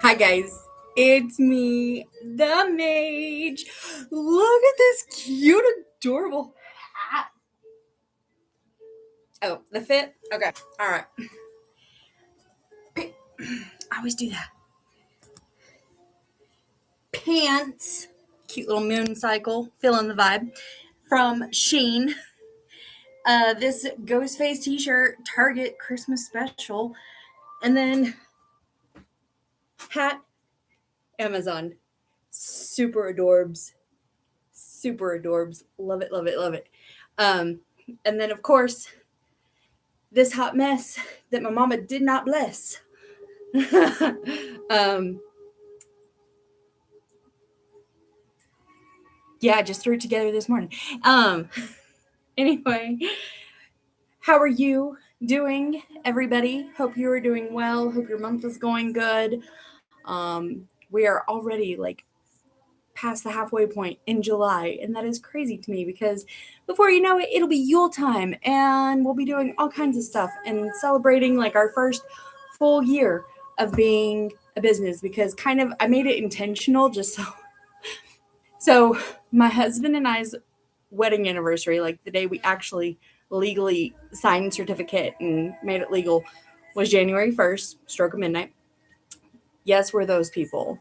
Hi guys, it's me, the mage. Look at this cute, adorable hat. Oh, the fit? Okay, alright. I always do that. Pants, cute little moon cycle, feeling the vibe. From Sheen. This Ghostface t-shirt, Target Christmas special. And then hat, Amazon. Super adorbs. Super adorbs. Love it, love it, love it. And then, of course, this hot mess that my mama did not bless. Yeah, I just threw it together this morning. Anyway, how are you doing, everybody? Hope you are doing well. Hope your month is going good. We are already like past the halfway point in July, and that is crazy to me because before you know it, it'll be Yule time, and we'll be doing all kinds of stuff and celebrating like our first full year of being a business because kind of I made it intentional just so my husband and I's wedding anniversary, like the day we actually legally signed certificate and made it legal, was January 1st, stroke of midnight. Yes, we're those people.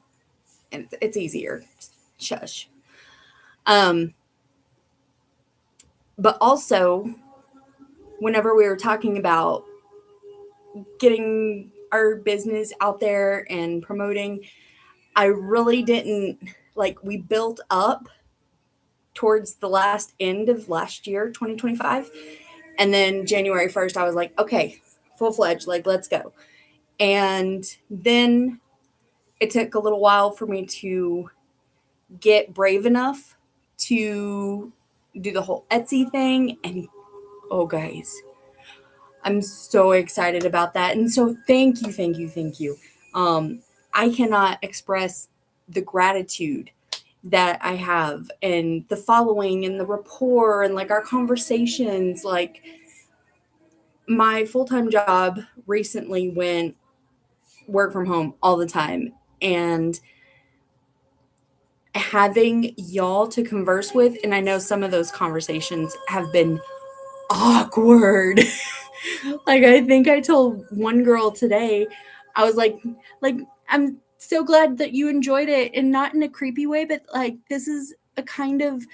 And it's easier. Shush. Um, but also, whenever we were talking about getting our business out there and promoting, I really didn't like we built up towards the last end of last year, 2025. And then January 1st, I was like, okay, full fledged, like, let's go. And then it took a little while for me to get brave enough to do the whole Etsy thing. And oh, guys, I'm so excited about that. And so thank you, thank you, thank you. I cannot express the gratitude that I have and the following and the rapport and like our conversations. Like my full-time job recently went work from home all the time, and having y'all to converse with, and I know some of those conversations have been awkward. Like I think I told one girl today, I was like I'm so glad that you enjoyed it, and not in a creepy way, but like this is a kind of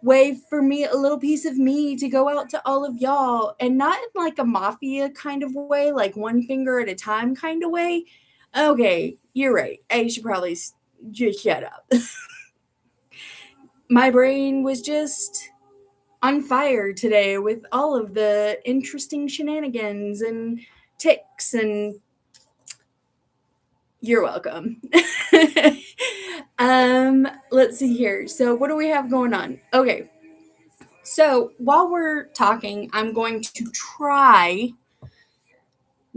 way for me, a little piece of me to go out to all of y'all, and not in like a mafia kind of way, like one finger at a time kind of way. Okay, you're right. I should probably just shut up. My brain was just on fire today with all of the interesting shenanigans and ticks, and you're welcome. Let's see here. So what do we have going on? Okay. So while we're talking, I'm going to try.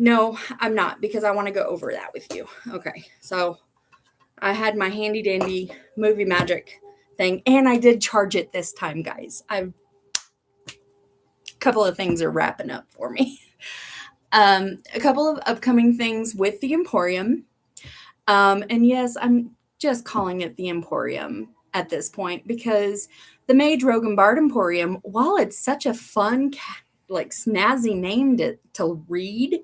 No, I'm not, because I want to go over that with you. Okay. So I had my handy dandy movie magic thing, and I did charge it this time, guys. A couple of things are wrapping up for me. A couple of upcoming things with the Emporium. And yes, I'm just calling it the Emporium at this point because the Mage Rogan Bard Emporium, while it's such a fun, like snazzy name to read,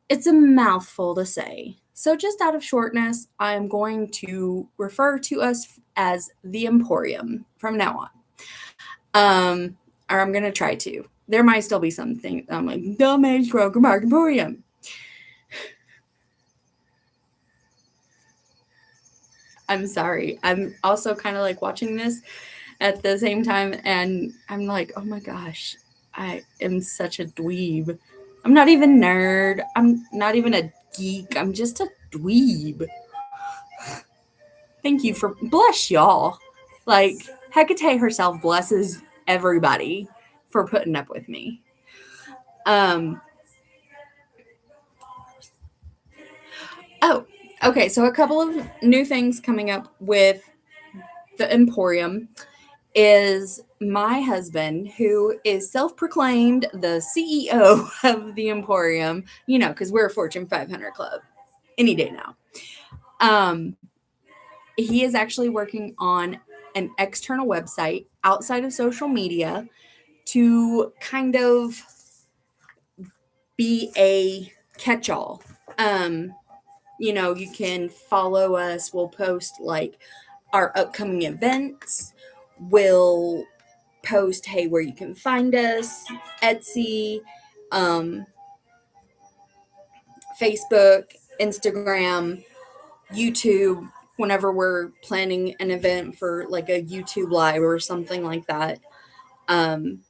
it's a mouthful to say. So just out of shortness, I'm going to refer to us as the Emporium from now on. Or I'm going to try to. There might still be something. I'm like, the Mage Rogan Bard Emporium. I'm sorry. I'm also kind of like watching this at the same time, and I'm like, oh my gosh, I am such a dweeb. I'm not even nerd. I'm not even a geek. I'm just a dweeb. Thank you for bless y'all. Like Hecate herself blesses everybody for putting up with me. Um. Oh, okay. So a couple of new things coming up with the Emporium is my husband, who is self-proclaimed the CEO of the Emporium, because we're a Fortune 500 club any day now. Um, he is actually working on an external website outside of social media to kind of be a catch-all. Um, you can follow us. We'll post like our upcoming events. We'll post, hey, where you can find us, Etsy, um, Facebook, Instagram, YouTube, whenever we're planning an event for like a YouTube live or something like that. Um,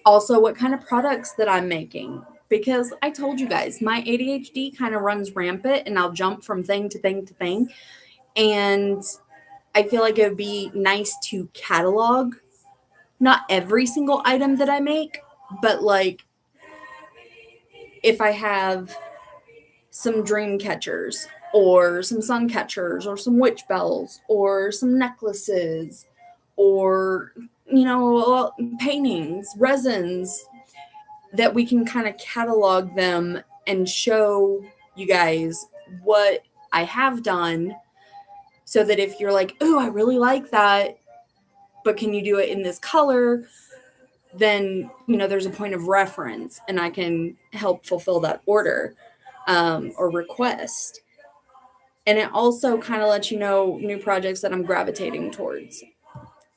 Also, what kind of products that I'm making. Because I told you guys, my ADHD kind of runs rampant and I'll jump from thing to thing to thing. And I feel like it would be nice to catalog not every single item that I make, but like if I have some dream catchers or some sun catchers or some witch bells or some necklaces or paintings, resins, that we can kind of catalog them and show you guys what I have done, so that if you're like, oh, I really like that, but can you do it in this color? Then, there's a point of reference and I can help fulfill that order or request. And it also kind of lets you know new projects that I'm gravitating towards.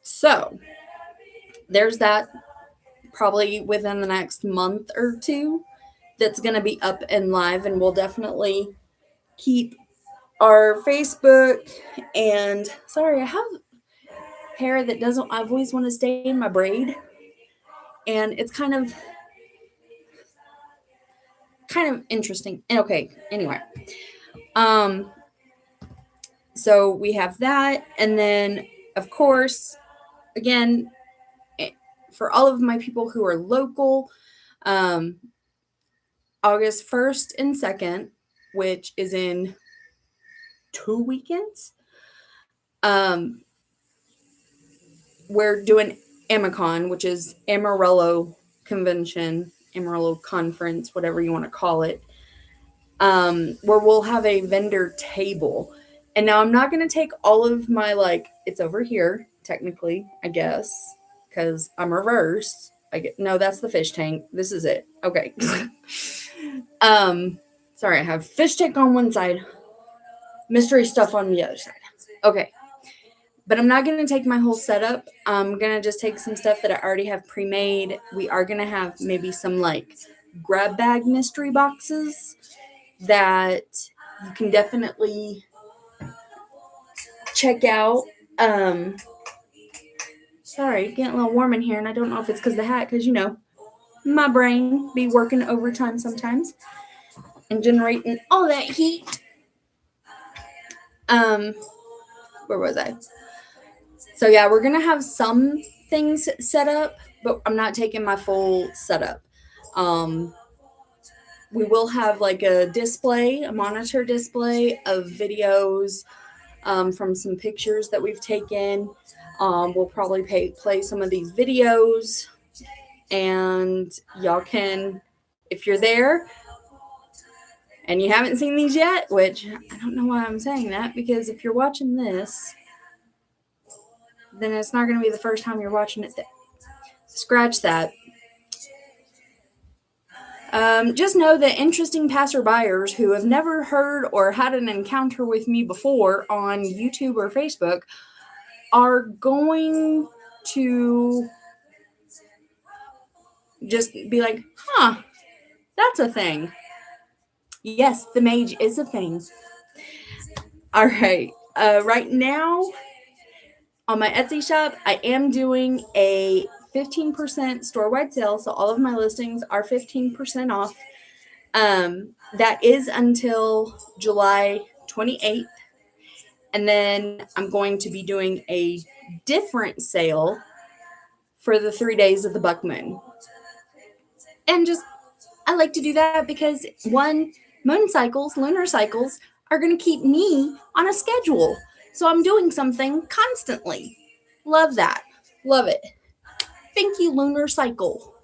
So there's that, probably within the next month or two, that's going to be up and live. And we'll definitely keep our Facebook. And sorry, I have hair that doesn't always want to stay in my braid. And it's kind of interesting. Okay, anyway. So we have that. And then, of course, again, for all of my people who are local, August 1st and 2nd, which is in 2 weekends, we're doing Amicon, which is Amarillo Convention, Amarillo Conference, whatever you want to call it, where we'll have a vendor table. And now I'm not going to take all of my, it's over here, technically, I guess, because I'm reversed. No, that's the fish tank. This is it. Okay. Sorry, I have fish tank on one side, mystery stuff on the other side. Okay. But I'm not going to take my whole setup. I'm going to just take some stuff that I already have pre-made. We are going to have maybe some grab bag mystery boxes that you can definitely check out. Sorry, getting a little warm in here, and I don't know if it's because of the hat, because my brain be working overtime sometimes and generating all that heat. Where was I? So yeah, we're gonna have some things set up, but I'm not taking my full setup. We will have a monitor display of videos from some pictures that we've taken. We'll probably play some of these videos, and y'all can, if you're there and you haven't seen these yet, which I don't know why I'm saying that, because if you're watching this, then it's not going to be the first time you're watching it. Scratch that. Just know that interesting passerbyers who have never heard or had an encounter with me before on YouTube or Facebook are going to just be like, huh, that's a thing. Yes, the mage is a thing. All right. Right now, on my Etsy shop, I am doing a 15% store-wide sale. So all of my listings are 15% off. That is until July 28th. And then I'm going to be doing a different sale for the 3 days of the Buck Moon. And I like to do that because, one, moon cycles, lunar cycles, are going to keep me on a schedule. So I'm doing something constantly. Love that. Love it. Thank you, lunar cycle.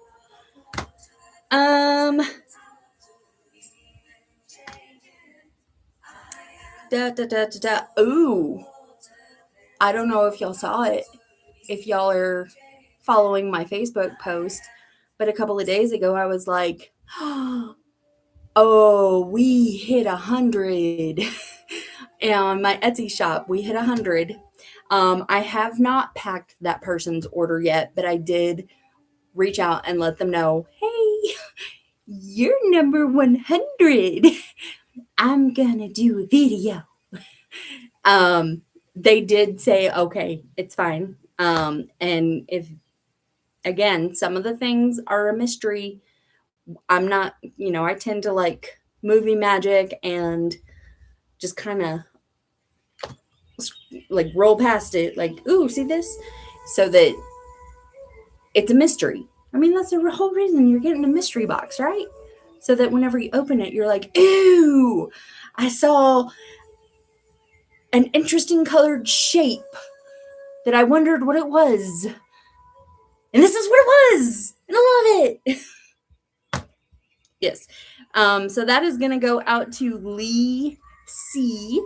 Ooh, I don't know if y'all saw it. If y'all are following my Facebook post, but a couple of days ago, I was like, oh, we hit 100. And my Etsy shop, we hit 100. I have not packed that person's order yet, but I did reach out and let them know, hey, you're number 100. I'm gonna do a video. They did say, okay, it's fine. And if, again, some of the things are a mystery, I'm not, I tend to like movie magic and just kind of like roll past it, like, ooh, see this? So that it's a mystery. I mean, that's the whole reason you're getting a mystery box, right? So that whenever you open it, you're like, ooh, I saw an interesting colored shape that I wondered what it was. And this is what it was. And I love it. Yes. So that is going to go out to Lee C.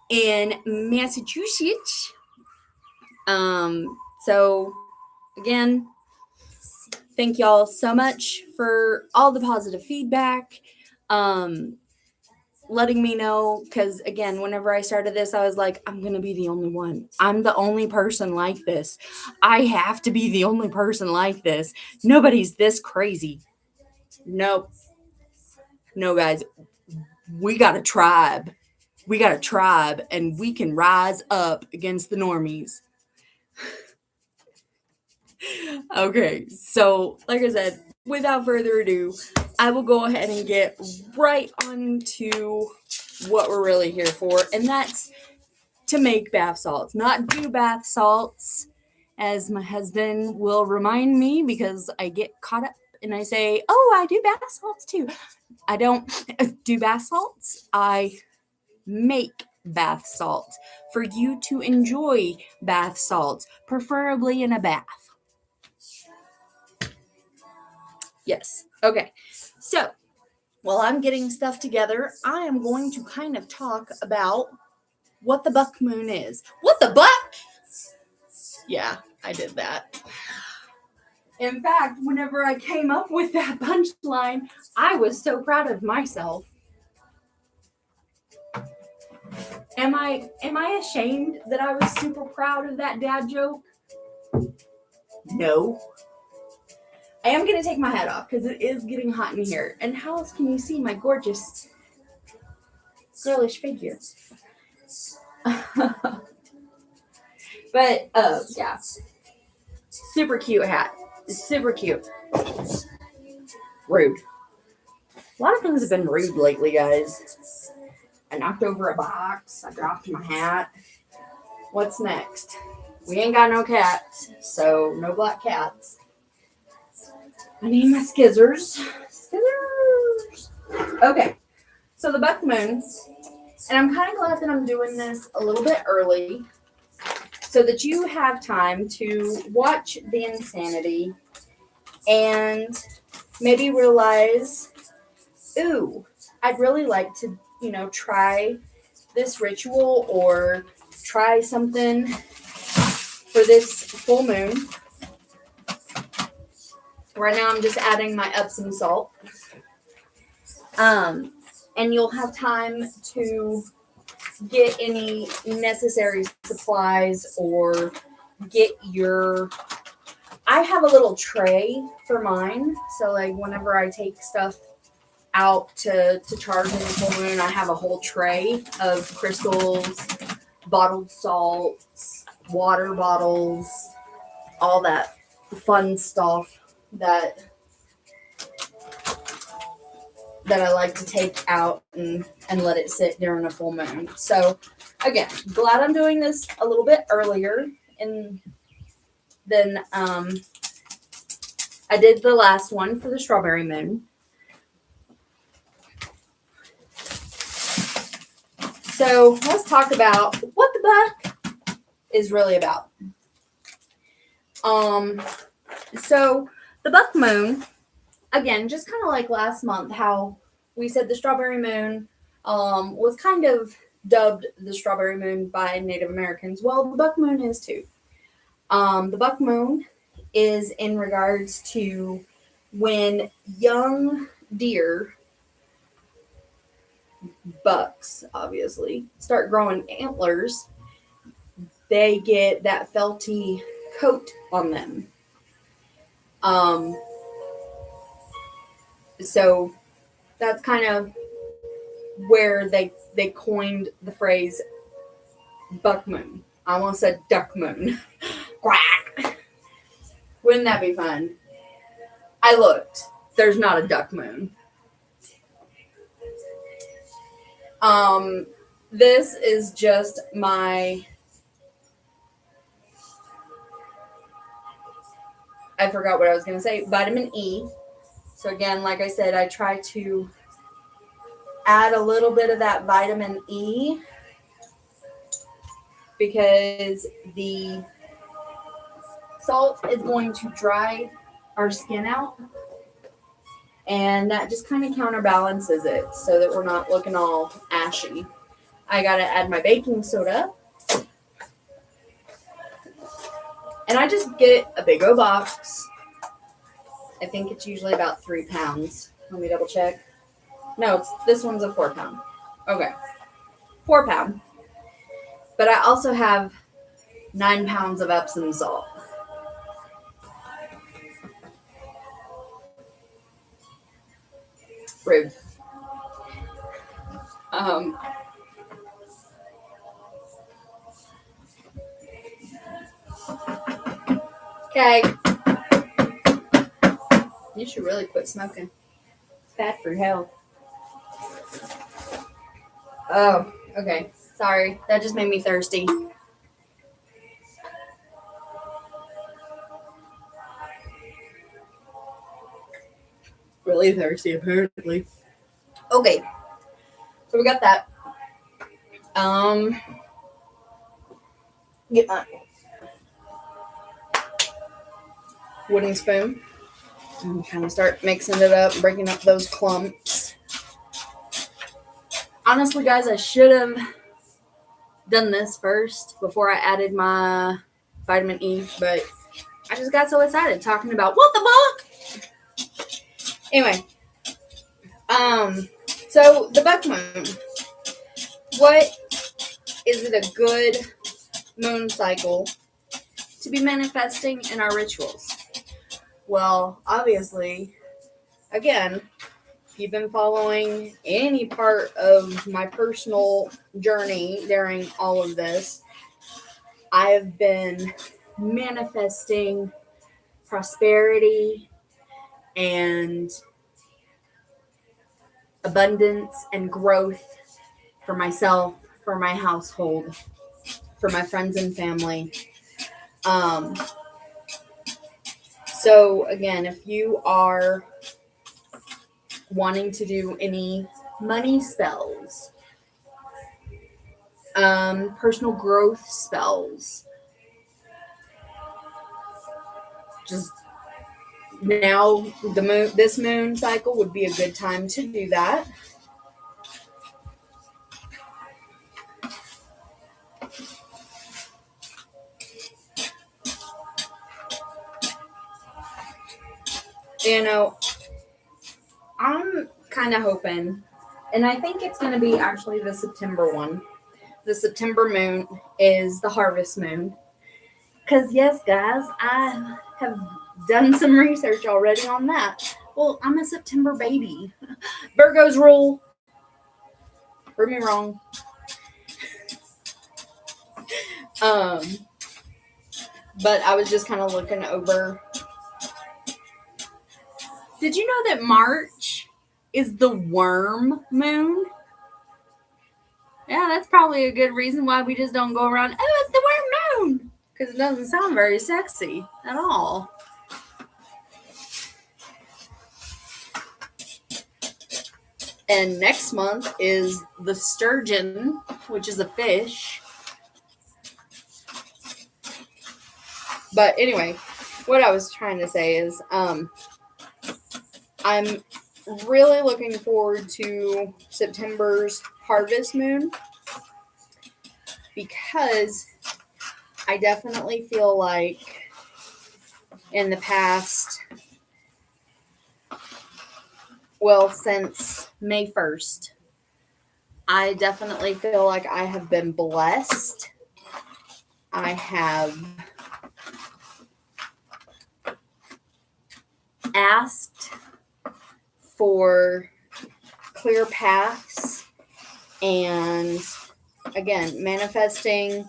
in Massachusetts. So again, thank y'all so much for all the positive feedback. Letting me know, because again, whenever I started this, I was like, I'm gonna be the only one. I'm the only person like this. I have to be the only person like this. Nobody's this crazy. Nope. No, guys, we got a tribe. We got a tribe, and we can rise up against the normies. Okay, so like I said, without further ado, I will go ahead and get right on to what we're really here for, and that's to make bath salts, not do bath salts, as my husband will remind me, because I get caught up and I say, oh, I do bath salts too. I don't do bath salts. I make bath salts for you to enjoy bath salts, preferably in a bath. Yes. Okay. So while I'm getting stuff together, I am going to kind of talk about what the buck moon is. What the buck? Yeah, I did that. In fact, whenever I came up with that punchline, I was so proud of myself. Am I ashamed that I was super proud of that dad joke? No. I am going to take my hat off because it is getting hot in here. And how else can you see my gorgeous girlish figure? But, yeah. Super cute hat. Super cute. Rude. A lot of things have been rude lately, guys. I knocked over a box. I dropped my hat. What's next? We ain't got no cats, so no black cats. I need my skizzers. Skizzers! Okay, so the buck moon, and I'm kind of glad that I'm doing this a little bit early so that you have time to watch the insanity and maybe realize, ooh, I'd really like to, try this ritual or try something for this full moon. Right now I'm just adding my Epsom salt. And you'll have time to get any necessary supplies or get I have a little tray for mine. So like whenever I take stuff out to charge in the full moon, I have a whole tray of crystals, bottled salts, water bottles, all that fun stuff that I like to take out and let it sit during a full moon. So again, glad I'm doing this a little bit earlier than I did the last one for the strawberry moon. So let's talk about what the buck is really about. So the buck moon, again, just kind of like last month, how we said the strawberry moon was kind of dubbed the strawberry moon by Native Americans. Well, the buck moon is too. The buck moon is in regards to when young deer, bucks obviously, start growing antlers, they get that felty coat on them. Um, so that's kind of where they coined the phrase buck moon. I almost said duck moon. Quack. Wouldn't that be fun? I looked. There's not a duck moon. This is just my, I forgot what I was going to say, vitamin E. So again, like I said, I try to add a little bit of that vitamin E because the salt is going to dry our skin out, and that just kind of counterbalances it so that we're not looking all ashy. I gotta add my baking soda, and I just get a big old box. I think it's usually about 3 pounds. Let me double check. No, this one's a 4 pound. Okay, 4 pound. But I also have 9 pounds of Epsom salt. Rude. Okay. You should really quit smoking. It's bad for your health. Oh, okay. Sorry. That just made me thirsty. Really thirsty, apparently. Okay. So we got that. Get my wooden spoon and kind of start mixing it up, breaking up those clumps. Honestly, guys, I should have done this first before I added my vitamin E, but I just got so excited talking about what the fuck. Anyway, so the buck moon. What is it a good moon cycle to be manifesting in our rituals? Well, obviously, again, if you've been following any part of my personal journey during all of this, I've been manifesting prosperity and abundance and growth for myself, for my household, for my friends and family. So again, if you are wanting to do any money spells, personal growth spells, just now this moon cycle would be a good time to do that. You know, I'm kind of hoping, and I think it's going to be actually the September one. The September moon is the harvest moon. Because, yes, guys, I have done some research already on that. Well, I'm a September baby. Virgos rule. Prove me wrong. But I was just kind of looking over. Did you know that March is the worm moon? Yeah, that's probably a good reason why we just don't go around, oh, it's the worm moon. Because it doesn't sound very sexy at all. And next month is the sturgeon, which is a fish. But anyway, what I was trying to say is I'm really looking forward to September's harvest moon. because I definitely feel like in the past, well, since May 1st, I definitely feel like I have been blessed. I have asked for clear paths and, again, manifesting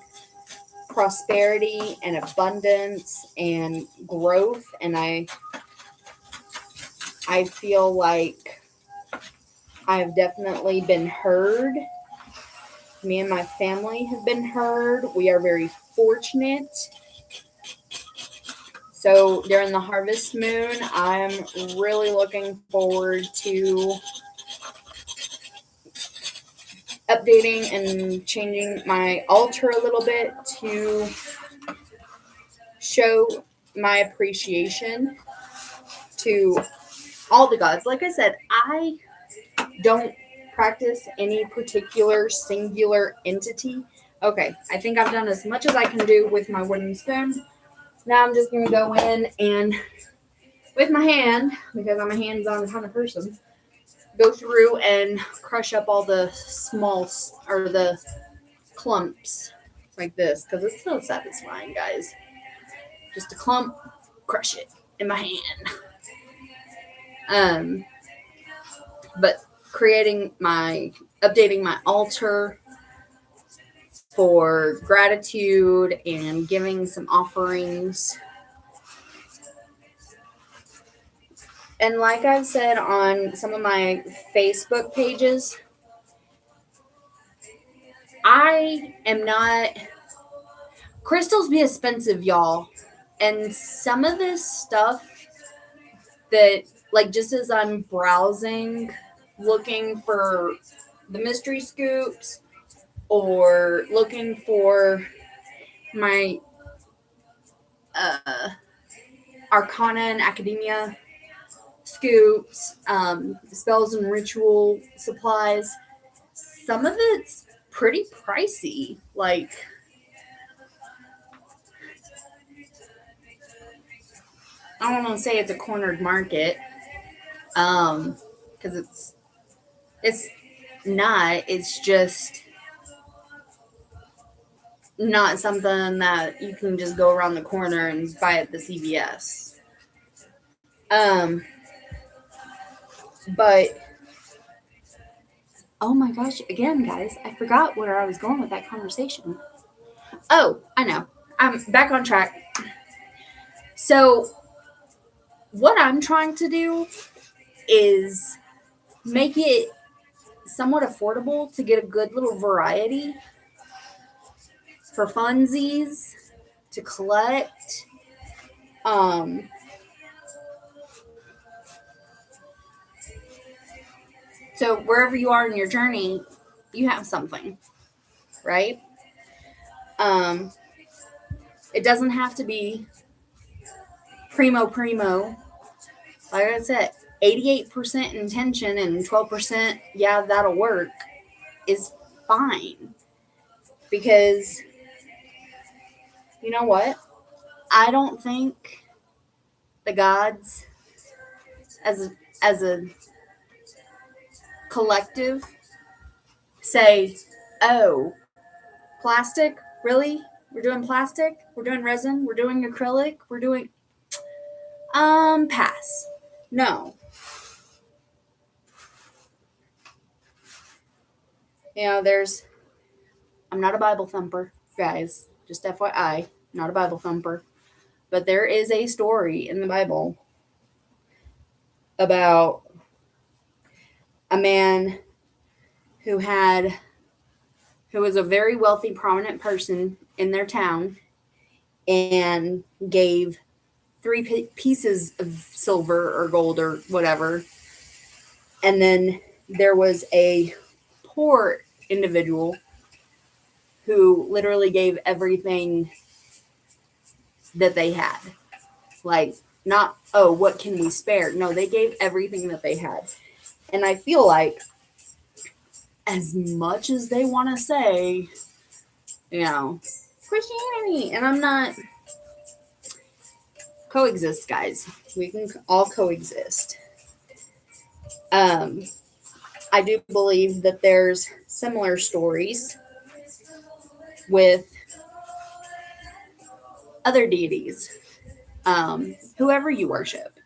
prosperity and abundance and growth. And I feel like I've definitely been heard. Me and my family have been heard. We are very fortunate. So during the harvest moon, I'm really looking forward to updating and changing my altar a little bit to show my appreciation to all the gods. Like I said, I don't practice any particular singular entity. Okay, I think I've done as much as I can do with my wooden spoon. Now I'm just going to go in and, with my hand, because I'm a hands-on kind of person, go through and crush up all the small, or the clumps like this, because it's so satisfying, guys. Just a clump, crush it in my hand. But updating my altar for gratitude and giving some offerings. And like I've said on some of my Facebook pages, crystals be expensive, y'all. And some of this stuff that, like, just as I'm browsing, looking for the mystery scoops or looking for my Arcana and Academia scoops, spells and ritual supplies, some of it's pretty pricey. Like, I don't want to say it's a cornered market, because it's not. It's just not something that you can just go around the corner and buy at the CVS. But oh my gosh, again, guys, I forgot where I was going with that conversation. Oh, I know. I'm back on track. So what I'm trying to do is make it somewhat affordable to get a good little variety for funsies to collect. So wherever you are in your journey, you have something, right? It doesn't have to be primo. Like I said, 88% intention and 12%, yeah, that'll work, is fine. Because, you know what? I don't think the gods, as a collective, say, oh, plastic? Really? We're doing plastic? We're doing resin? We're doing acrylic? We're doing... pass. No. You know, I'm not a Bible thumper, guys. Just FYI, not a Bible thumper. But there is a story in the Bible about a man who was a very wealthy, prominent person in their town, and gave 3 pieces of silver or gold or whatever. And then there was a poor individual who literally gave everything that they had. Like, not, oh, what can we spare? No, they gave everything that they had. And I feel like, as much as they want to say, Christianity. And I'm not coexist, guys. We can all coexist. I do believe that there's similar stories with other deities, whoever you worship.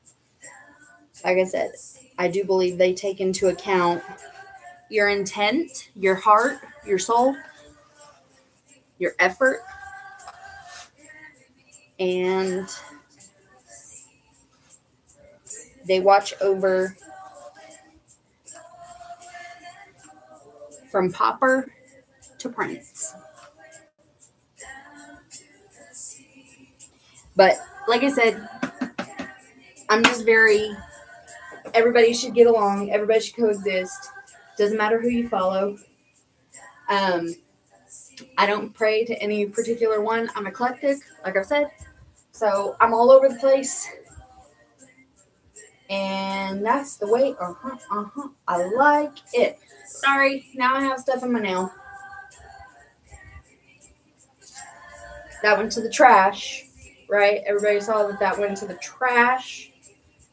Like I said, I do believe they take into account your intent, your heart, your soul, your effort, and they watch over from pauper to prince. But like I said, I'm just everybody should get along. Everybody should coexist. Doesn't matter who you follow. I don't pray to any particular one. I'm eclectic, like I've said. So I'm all over the place. And that's the way, I like it. Sorry, now I have stuff in my nail. That went to the trash, right? Everybody saw that went to the trash.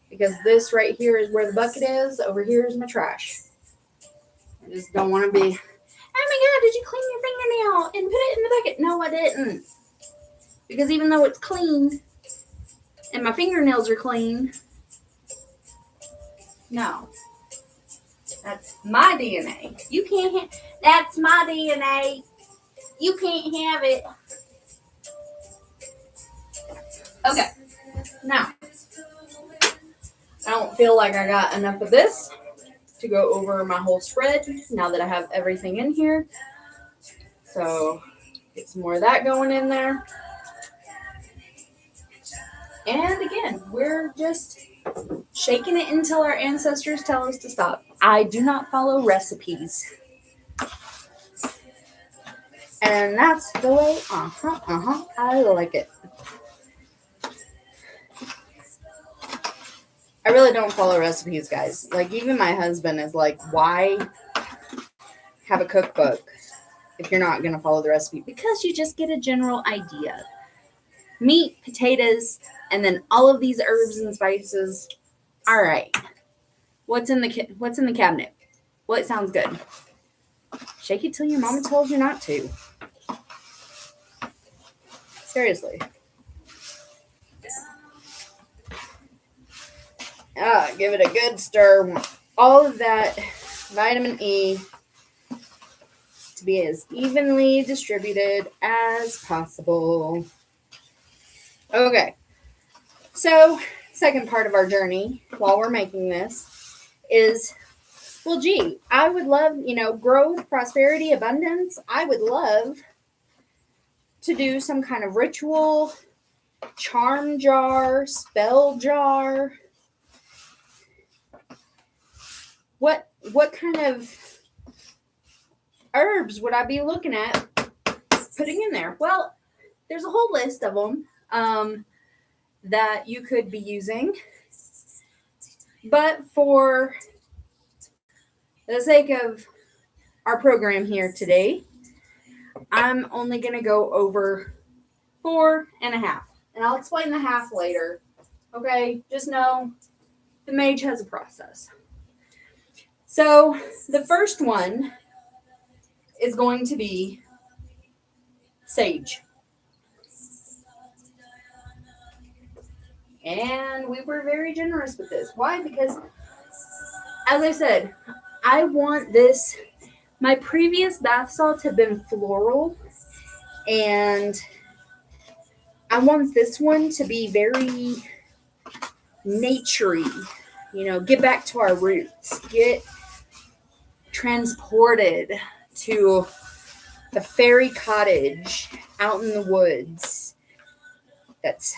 Because this right here is where the bucket is. Over here is my trash. I just don't want to be, oh my God, did you clean your fingernail and put it in the bucket? No, I didn't. Because even though it's clean and my fingernails are clean, no. That's my DNA. You can't have, that's my DNA. You can't have it. Okay. Now, I don't feel like I got enough of this to go over my whole spread now that I have everything in here. So, get some more of that going in there. And again, we're just shaking it until our ancestors tell us to stop. I do not follow recipes. And that's the way, I like it. I really don't follow recipes, guys. Like, even my husband is like, why have a cookbook if you're not going to follow the recipe? Because you just get a general idea. Meat, potatoes, and then all of these herbs and spices. All right. What's in the cabinet? What sounds good? Shake it till your mama tells you not to. Seriously. Give it a good stir. All of that vitamin E to be as evenly distributed as possible. Okay. So, second part of our journey while we're making this is, well, gee, I would love, growth, prosperity, abundance. I would love to do some kind of ritual, charm jar, spell jar. What kind of herbs would I be looking at putting in there? Well, there's a whole list of them that you could be using. But for the sake of our program here today, I'm only going to go over 4.5. And I'll explain the half later. Okay? Just know the mage has a process. So the first one is going to be sage. And we were very generous with this. Why? Because, as I said, I want this. My previous bath salts have been floral, and I want this one to be very naturey. Get back to our roots. Get transported to the fairy cottage out in the woods. That's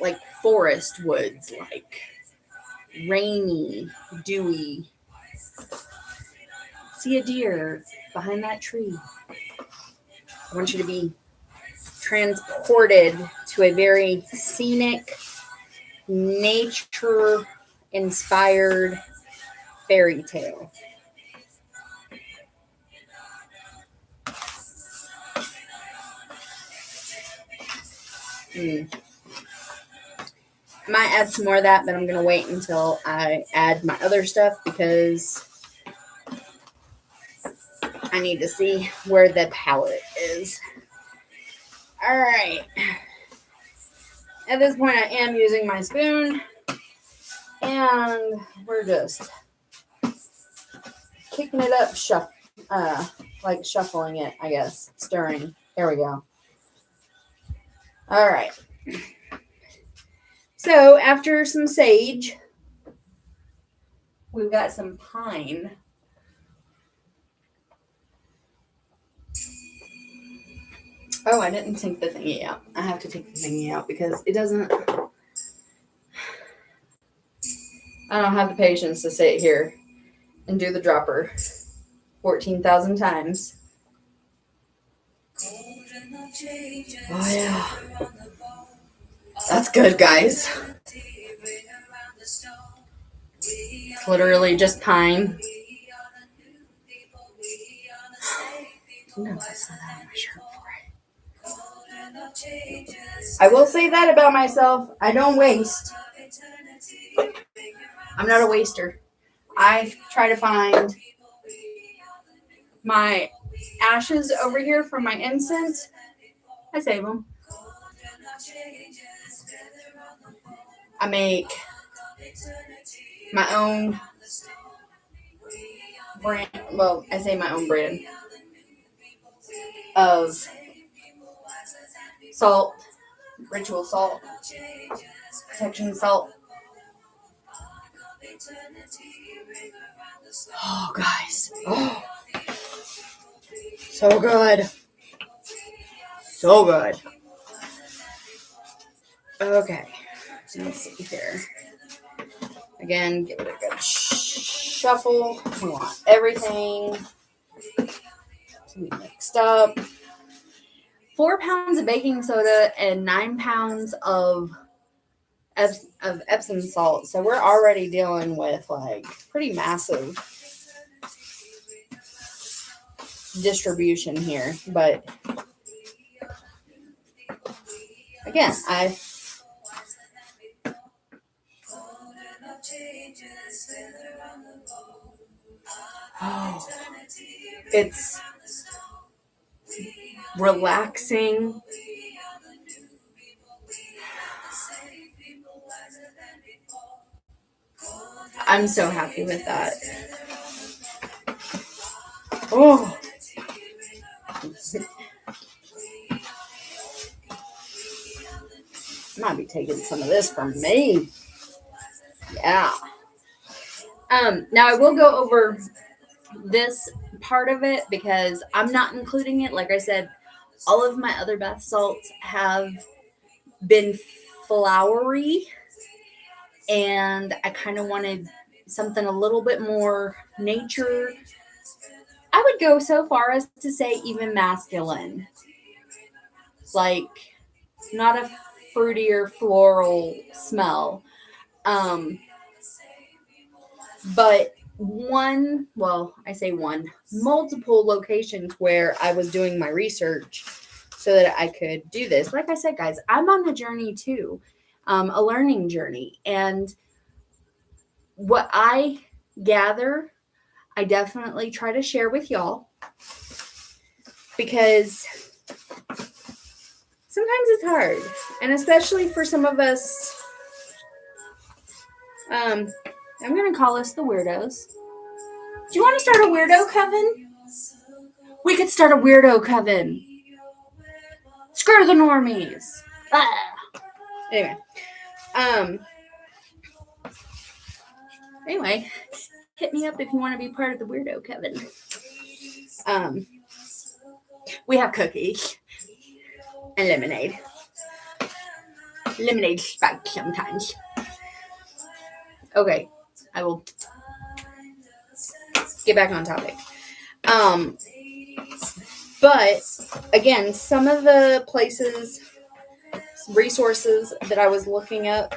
like forest woods, like rainy, dewy. See a deer behind that tree. I want you to be transported to a very scenic, nature-inspired fairy tale. Might add some more of that, but I'm going to wait until I add my other stuff because I need to see where the palette is. All right. At this point, I am using my spoon, and we're just kicking it up, like shuffling it, I guess, stirring. There we go. All right. So after some sage, we've got some pine. Oh, I didn't take the thingy out. I have to take the thingy out because it doesn't. I don't have the patience to sit here and do the dropper 14,000 times. Oh, yeah. That's good, guys. It's literally just pine. No, that's not how my shirt for it. I will say that about myself. I don't waste. I'm not a waster. I try to find my ashes over here from my incense. I save them. I make my own brand. Well, I say my own brand of salt, ritual salt, protection salt. Oh, guys. Oh. So good. So good. Okay. Let's see here. Again, give it a good shuffle. We want everything to be mixed up. 4 pounds of baking soda and 9 pounds of Epsom salt. So we're already dealing with like pretty massive distribution here. But again, it's relaxing. I'm so happy with that. Oh. Might be taking some of this from me. Yeah. Now I will go over this part of it because I'm not including it. Like I said, all of my other bath salts have been flowery, and I kind of wanted something a little bit more nature. I would go so far as to say even masculine. Like, not a fruity or floral smell. But multiple locations where I was doing my research so that I could do this. Like I said, guys, I'm on a journey too, a learning journey. And what I gather, I definitely try to share with y'all because sometimes it's hard. And especially for some of us, I'm going to call us the weirdos. Do you want to start a weirdo coven? We could start a weirdo coven. Screw the normies. Anyway, hit me up if you want to be part of the weirdo coven. We have cookies and lemonade. Lemonade spikes sometimes. Okay, I will get back on topic. But again, some of the places, resources that I was looking up,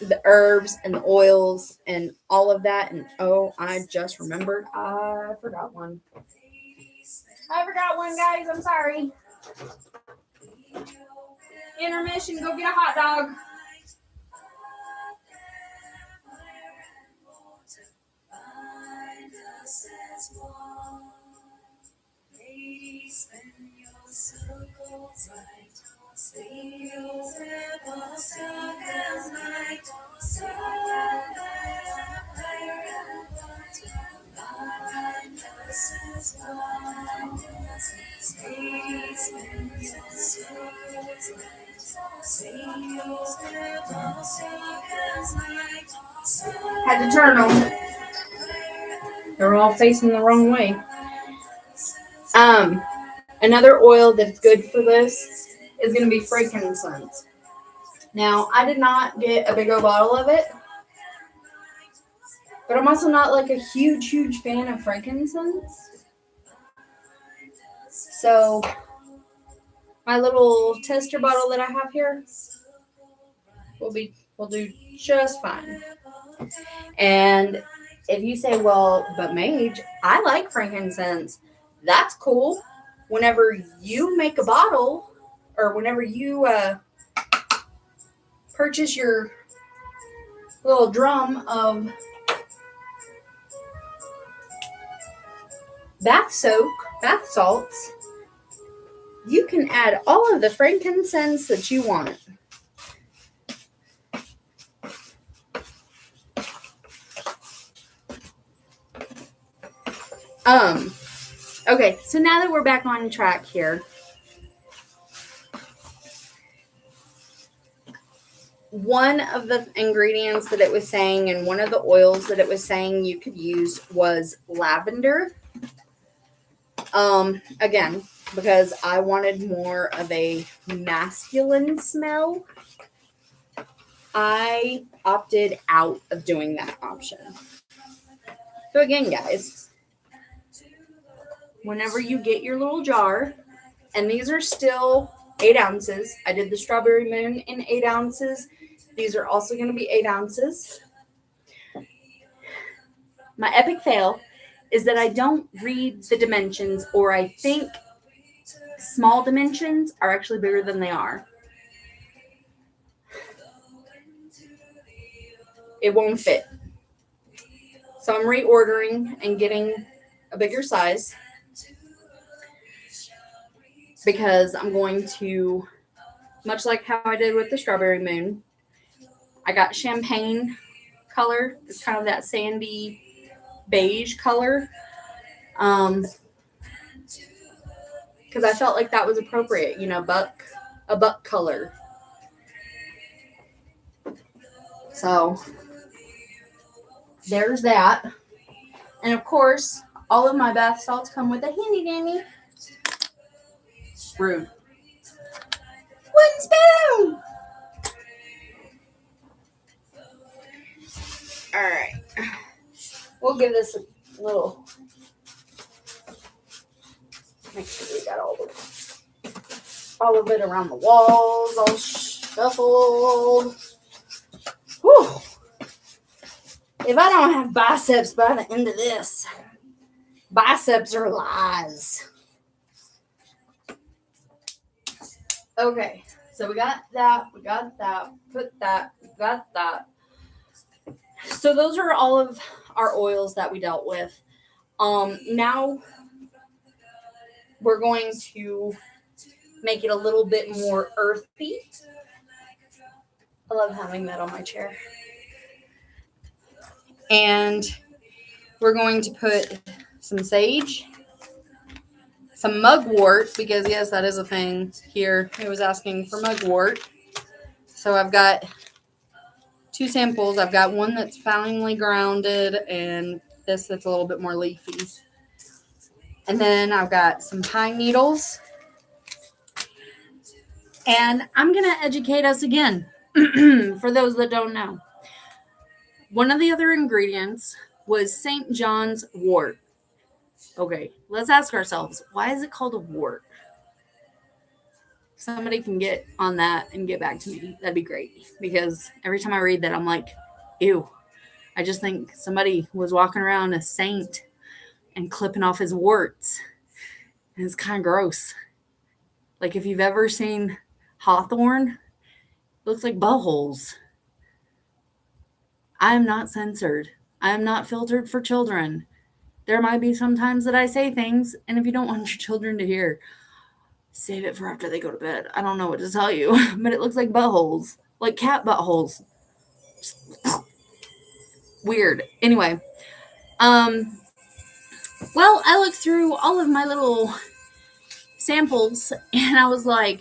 the herbs and the oils and all of that, and I just remembered I forgot one. Guys, I'm sorry. Intermission, go get a hot dog. Had to turn them. They're all facing the wrong way. Another oil that's good for this is going to be frankincense. Now, I did not get a big old bottle of it, but I'm also not like a huge fan of frankincense. So, my little tester bottle that I have here will do just fine. And if you say, well, but Mage, I like frankincense. That's cool. Whenever you make a bottle, or whenever you purchase your little drum of bath salts, you can add all of the frankincense that you want. Okay, so now that we're back on track here, one of the ingredients that it was saying and one of the oils that it was saying you could use was lavender. Again, because I wanted more of a masculine smell, I opted out of doing that option. So again, guys, whenever you get your little jar, and these are still 8 ounces. I did the Strawberry Moon in 8 ounces. These are also going to be 8 ounces. My epic fail is that I don't read the dimensions, or I think small dimensions are actually bigger than they are. It won't fit. So I'm reordering and getting a bigger size, because I'm going to, much like how I did with the Strawberry Moon, I got champagne color. It's kind of that sandy beige color. Because I felt like that was appropriate, a buck color. So there's that. And of course, all of my bath salts come with a handy dandy. Rude. Wooden spoon! Alright. We'll give this a little. Make sure we got all of it around the walls, all shuffled. Whew. If I don't have biceps by the end of this, biceps are lies. Okay, so we got that, put that, got that. So those are all of our oils that we dealt with. Now we're going to make it a little bit more earthy. I love having that on my chair. And we're going to put some sage, some mugwort, because yes, that is a thing here. It was asking for mugwort. So I've got 2 samples. I've got one that's finely grounded and this that's a little bit more leafy. And then I've got some pine needles. And I'm going to educate us again, for those that don't know. One of the other ingredients was St. John's wort. Okay, let's ask ourselves, why is it called a wart? Somebody can get on that and get back to me. That'd be great. Because every time I read that, I'm like, ew. I just think somebody was walking around a saint and clipping off his warts. And it's kind of gross. Like if you've ever seen hawthorn. It looks like buttholes. I am not censored. I am not filtered for children. There might be some times that I say things, and if you don't want your children to hear, save it for after they go to bed. I don't know what to tell you, but it looks like buttholes, like cat buttholes. Weird. Anyway, well, I looked through all of my little samples, and I was like,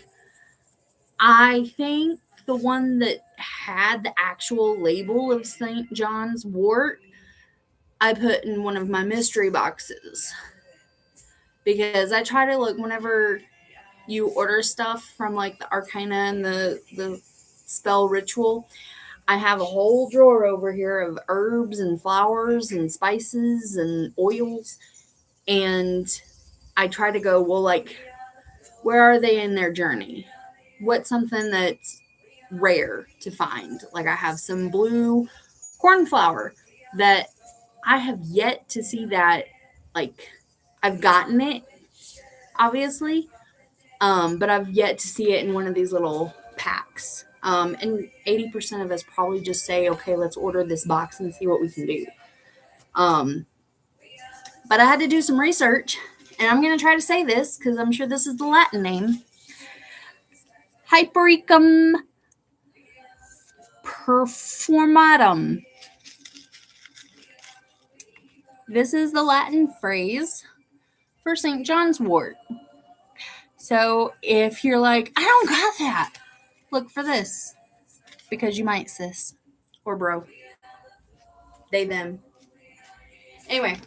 I think the one that had the actual label of St. John's wort, I put in one of my mystery boxes. Because I try to look whenever you order stuff from like the Arcana and the spell ritual. I have a whole drawer over here of herbs and flowers and spices and oils. And I try to go, well, like, where are they in their journey? What's something that's rare to find? Like, I have some blue cornflower that I have yet to see that, like, I've gotten it, obviously, but I've yet to see it in one of these little packs. And 80% of us probably just say, okay, let's order this box and see what we can do. But I had to do some research, and I'm going to try to say this because I'm sure this is the Latin name. Hypericum performatum. This is the Latin phrase for St. John's wort. So if you're like, I don't got that, look for this. Because you might, sis. Or bro. They, them. Anyway.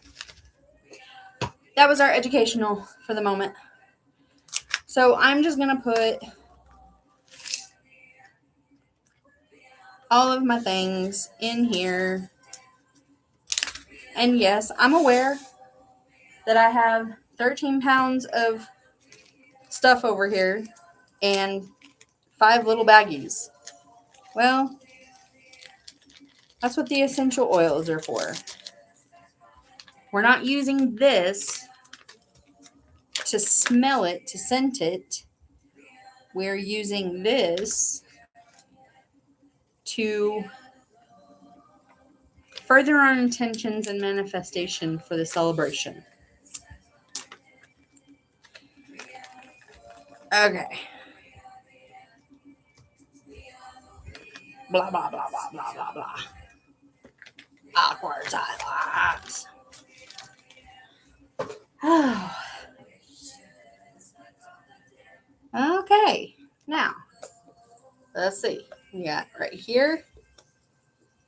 That was our educational for the moment. So I'm just going to put all of my things in here. And yes, I'm aware that I have 13 pounds of stuff over here and 5 little baggies. Well, that's what the essential oils are for. We're not using this to smell it, to scent it. We're using this to further our intentions and manifestation for the celebration. Okay. Blah, blah, blah, blah, blah, blah, blah. Awkward silence. Okay. Now, let's see. We got right here.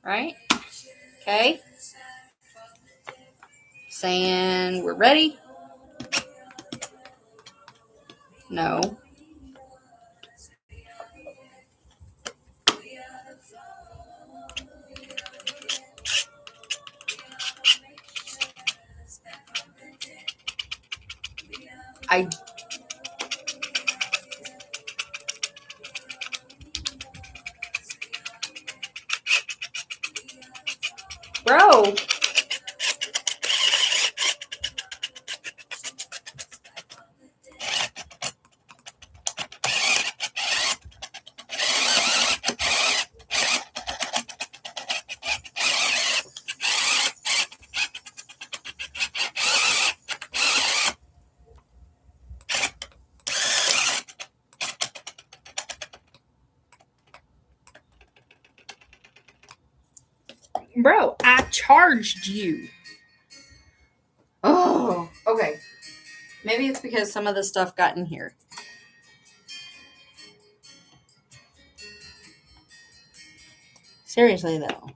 Right? Okay. Saying we're ready. No. Bro. Bro, I charged you. Oh, okay. Maybe it's because some of the stuff got in here. Seriously, though.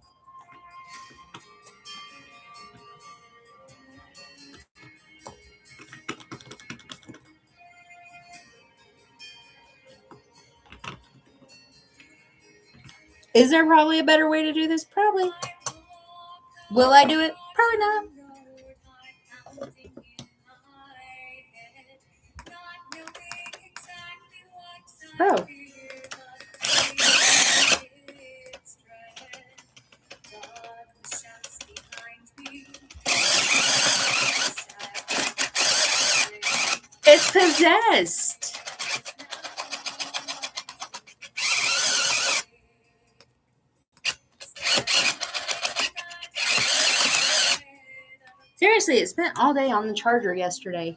Is there probably a better way to do this? Probably. Will I do it? Probably not. Bro. It's possessed. Seriously, it spent all day on the charger yesterday.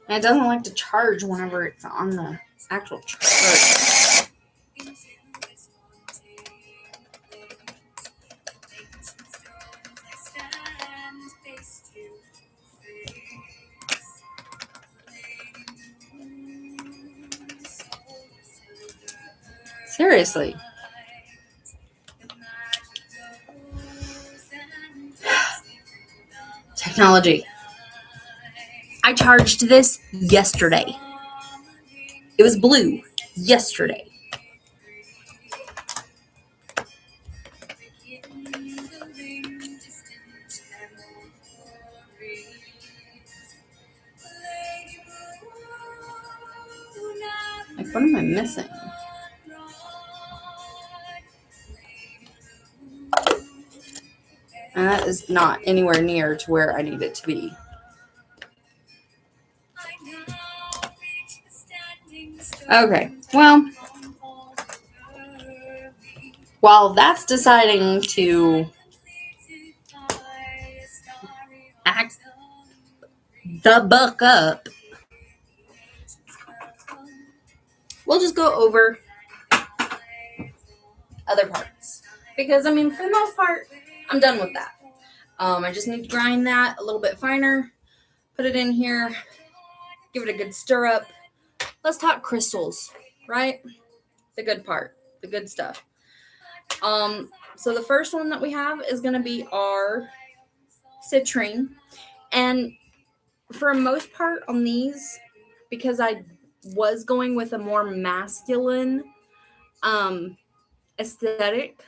And it doesn't like to charge whenever it's on the actual charger. Seriously. Technology. I charged this yesterday. It was blue yesterday. Like, what am I missing? And that is not anywhere near to where I need it to be. Okay, well, while that's deciding to act the buck up, we'll just go over other parts. Because, I mean, for the most part, I'm done with that. I just need to grind that a little bit finer, put it in here, give it a good stir up. Let's talk crystals, right? The good part, the good stuff. So the first one that we have is going to be our citrine. And for the most part on these, because I was going with a more masculine aesthetic,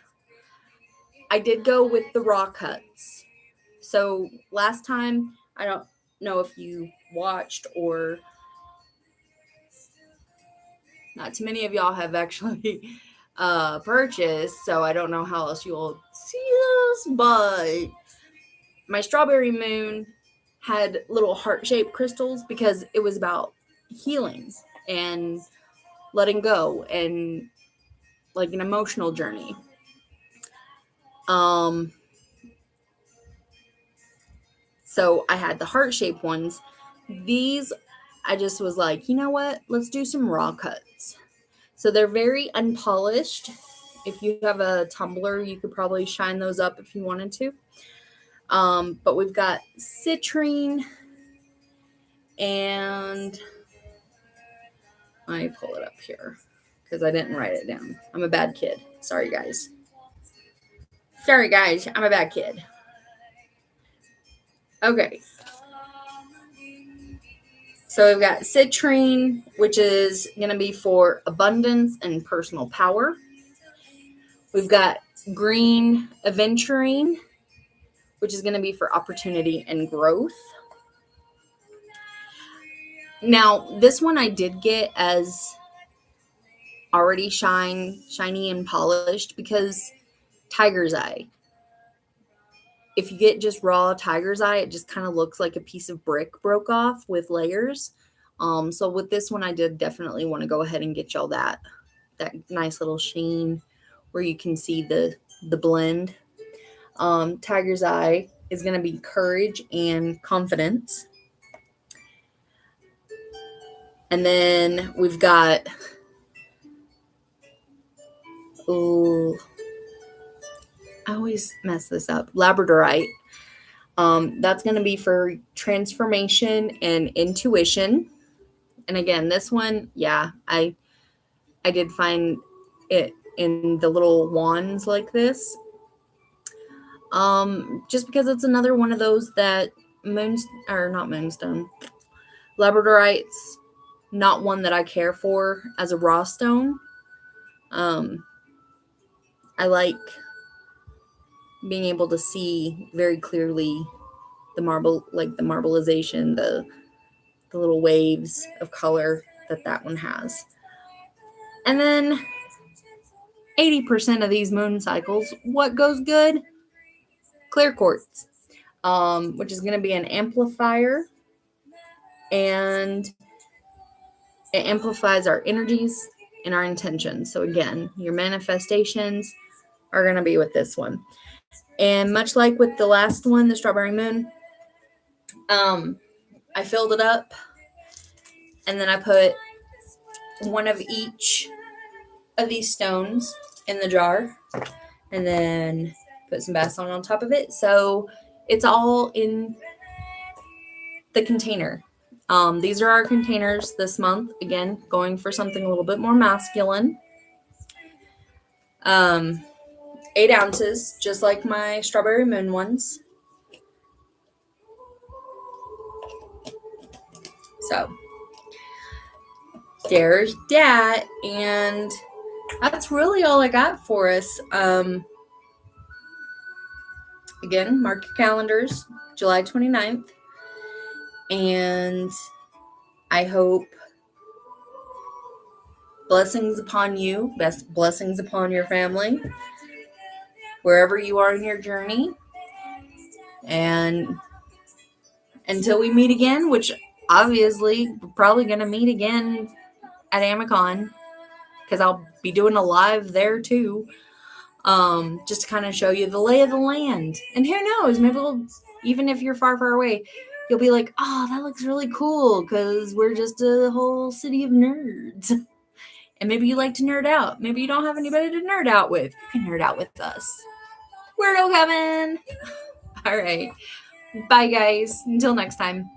I did go with the raw cuts. So last time, I don't know if you watched or not too many of y'all have actually purchased, so I don't know how else you'll see this, but my strawberry moon had little heart-shaped crystals because it was about healing and letting go and like an emotional journey. So I had the heart-shaped ones. These, I just was like, you know what? Let's do some raw cuts. So they're very unpolished. If you have a tumbler, you could probably shine those up if you wanted to. But we've got citrine, and let me pull it up here because I didn't write it down. I'm a bad kid. Sorry, guys. I'm a bad kid. Okay. So we've got citrine, which is going to be for abundance and personal power. We've got green aventurine, which is going to be for opportunity and growth. Now, this one I did get as already shiny and polished because tiger's eye. If you get just raw tiger's eye, it just kind of looks like a piece of brick broke off with layers. So with this one, I did definitely want to go ahead and get y'all that nice little sheen where you can see the blend. Tiger's eye is going to be courage and confidence. And then we've got, I always mess this up, labradorite. That's going to be for transformation and intuition. And again, this one, yeah, I did find it in the little wands like this. Just because it's another one of those that labradorite's not one that I care for as a raw stone. I like being able to see very clearly the marble, like the marbleization, the little waves of color that one has. And then 80% of these moon cycles, what goes good? Clear quartz, which is going to be an amplifier, and it amplifies our energies and our intentions. So again, your manifestations are going to be with this one. And much like with the last one, the strawberry moon, I filled it up and then I put one of each of these stones in the jar and then put some bath salt on top of it. So it's all in the container. These are our containers this month. Again, going for something a little bit more masculine. 8 ounces, just like my strawberry moon ones. So there's that, and that's really all I got for us. Again, mark your calendars, July 29th, and I hope blessings upon you, best blessings upon your family, wherever you are in your journey. And until we meet again, which obviously we're probably going to meet again at Amicon, because I'll be doing a live there too, just to kind of show you the lay of the land. And who knows, maybe even if you're far, far away, you'll be like, oh, that looks really cool, because we're just a whole city of nerds. And maybe you like to nerd out. Maybe you don't have anybody to nerd out with. You can nerd out with us. Weirdo Kevin. All right. Bye, guys. Until next time.